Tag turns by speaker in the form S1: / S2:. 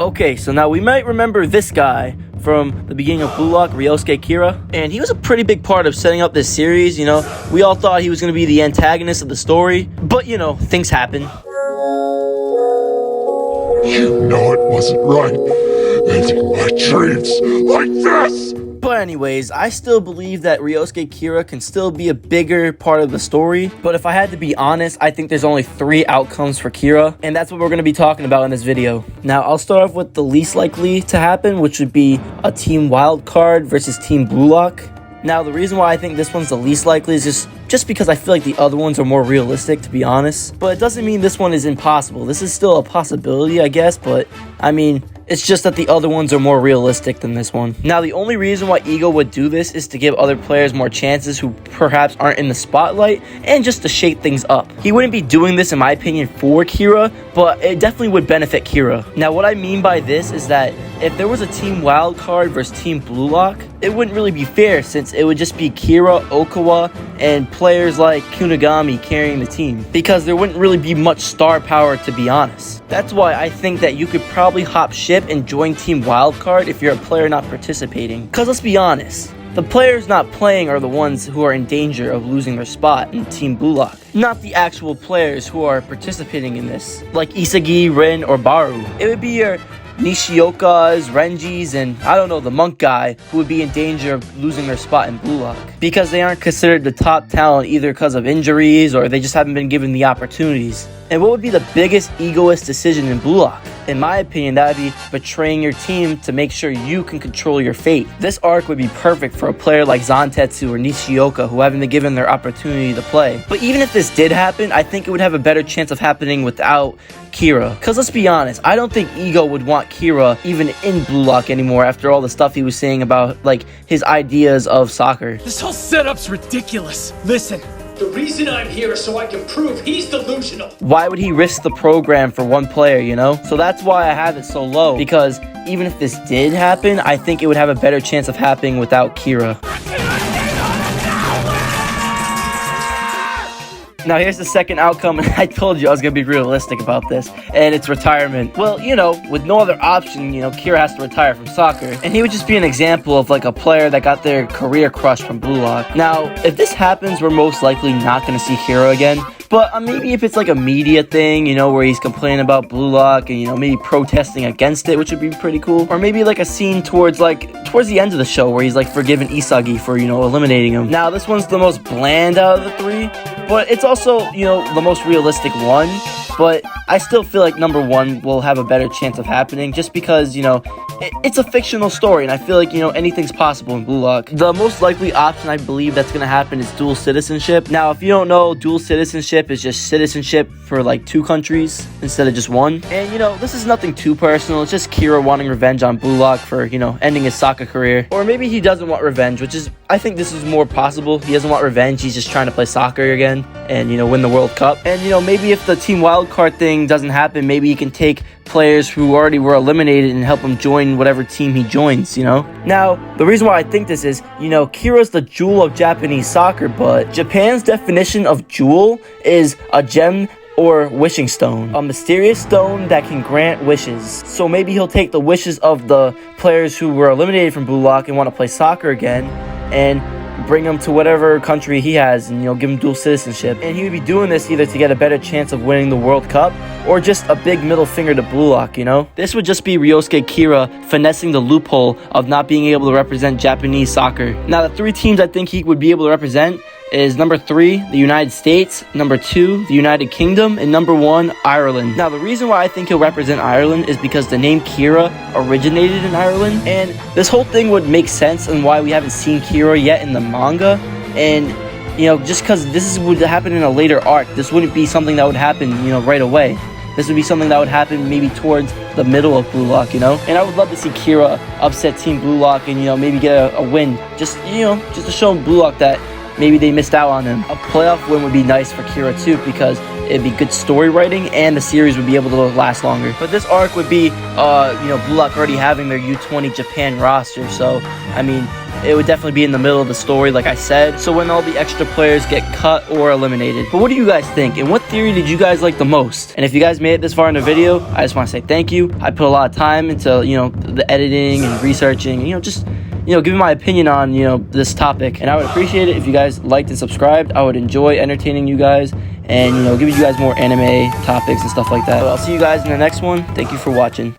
S1: Okay, so now we might remember this guy from the beginning of Blue Lock, Ryosuke Kira. And he was a pretty big part of setting up this series, you know. We all thought he was going to be the antagonist of the story. But, you know, things happen.
S2: You know it wasn't right. Ending my dreams like this!
S1: But anyways, I still believe that Ryosuke Kira can still be a bigger part of the story. But if I had to be honest, I think there's only 3 outcomes for Kira. And that's what we're going to be talking about in this video. Now, I'll start off with the least likely to happen, which would be a Team Wildcard versus Team Blue Lock. Now, the reason why I think this one's the least likely is just because I feel like the other ones are more realistic, to be honest. But it doesn't mean this one is impossible. This is still a possibility, I guess, but I mean, it's just that the other ones are more realistic than this one. Now, the only reason why Ego would do this is to give other players more chances who perhaps aren't in the spotlight and just to shake things up. He wouldn't be doing this, in my opinion, for Kira, but it definitely would benefit Kira. Now, what I mean by this is that if there was a Team Wildcard versus Team Blue Lock, it wouldn't really be fair since it would just be Kira, Okawa, and players like Kunigami carrying the team, because there wouldn't really be much star power, to be honest. That's why I think that you could probably hop ship and join Team Wildcard if you're a player not participating. Because let's be honest, the players not playing are the ones who are in danger of losing their spot in Team Blue Lock, not the actual players who are participating in this, like Isagi, Rin, or Baru. It would be your Nishiokas, Renjis, and I don't know, the monk guy who would be in danger of losing their spot in Blue Lock because they aren't considered the top talent either because of injuries or they just haven't been given the opportunities. And what would be the biggest egoist decision in Blue Lock? In my opinion, that would be betraying your team to make sure you can control your fate. This arc would be perfect for a player like Zantetsu or Nishioka who haven't been given their opportunity to play. But even if this did happen, I think it would have a better chance of happening without Kira. Because let's be honest, I don't think Ego would want Kira even in Blue Lock anymore after all the stuff he was saying about, like, his ideas of soccer.
S3: This whole setup's ridiculous. Listen. The reason I'm here is so I can prove he's delusional.
S1: Why would he risk the program for one player, you know? So that's why I have it so low, because even if this did happen, I think it would have a better chance of happening without Kira. Now here's the second outcome, and I told you I was going to be realistic about this, and it's retirement. Well, you know, with no other option, you know, Kira has to retire from soccer, and he would just be an example of like a player that got their career crushed from Blue Lock. Now, if this happens, we're most likely not going to see Kira again. But maybe if it's like a media thing, you know, where he's complaining about Blue Lock and, you know, maybe protesting against it, which would be pretty cool. Or maybe like a scene towards the end of the show where he's like forgiving Isagi for, you know, eliminating him. Now, this one's the most bland out of the 3, but it's also, you know, the most realistic one. But I still feel like number 1 will have a better chance of happening just because, you know, it's a fictional story, and I feel like, you know, anything's possible in Blue Lock. The most likely option I believe that's going to happen is dual citizenship. Now, if you don't know, dual citizenship is just citizenship for like 2 countries instead of just 1. And, you know, this is nothing too personal. It's just Kira wanting revenge on Blue Lock for, you know, ending his soccer career. Or maybe he doesn't want revenge, which is, I think this is more possible. He doesn't want revenge. He's just trying to play soccer again and, you know, win the World Cup. And, you know, maybe if the Team Wildcard thing doesn't happen, maybe he can take players who already were eliminated and help him join whatever team he joins, you know? Now, the reason why I think this is, you know, Kira's the jewel of Japanese soccer, but Japan's definition of jewel is a gem or wishing stone, a mysterious stone that can grant wishes. So maybe he'll take the wishes of the players who were eliminated from Blue Lock and want to play soccer again and bring him to whatever country he has and, you know, give him dual citizenship. And he would be doing this either to get a better chance of winning the World Cup or just a big middle finger to Blue Lock, you know? This would just be Ryosuke Kira finessing the loophole of not being able to represent Japanese soccer. Now, the 3 teams I think he would be able to represent is number 3, the United States, number 2, the United Kingdom, and number 1, Ireland. Now, the reason why I think he'll represent Ireland is because the name Kira originated in Ireland, and this whole thing would make sense and why we haven't seen Kira yet in the manga. And, you know, just because this would happen in a later arc, this wouldn't be something that would happen, you know, right away. This would be something that would happen maybe towards the middle of Blue Lock, you know? And I would love to see Kira upset Team Blue Lock and, you know, maybe get a win. Just, you know, just to show Blue Lock that maybe they missed out on him. A playoff win would be nice for Kira too, because it'd be good story writing, and the series would be able to last longer. But this arc would be, Blue Lock already having their U20 Japan roster, so, I mean, it would definitely be in the middle of the story, like I said, so when all the extra players get cut or eliminated. But what do you guys think, and what theory did you guys like the most? And if you guys made it this far in the video, I just want to say thank you. I put a lot of time into, the editing and researching, just giving my opinion on, this topic. And I would appreciate it if you guys liked and subscribed. I would enjoy entertaining you guys and, giving you guys more anime topics and stuff like that. But I'll see you guys in the next one. Thank you for watching.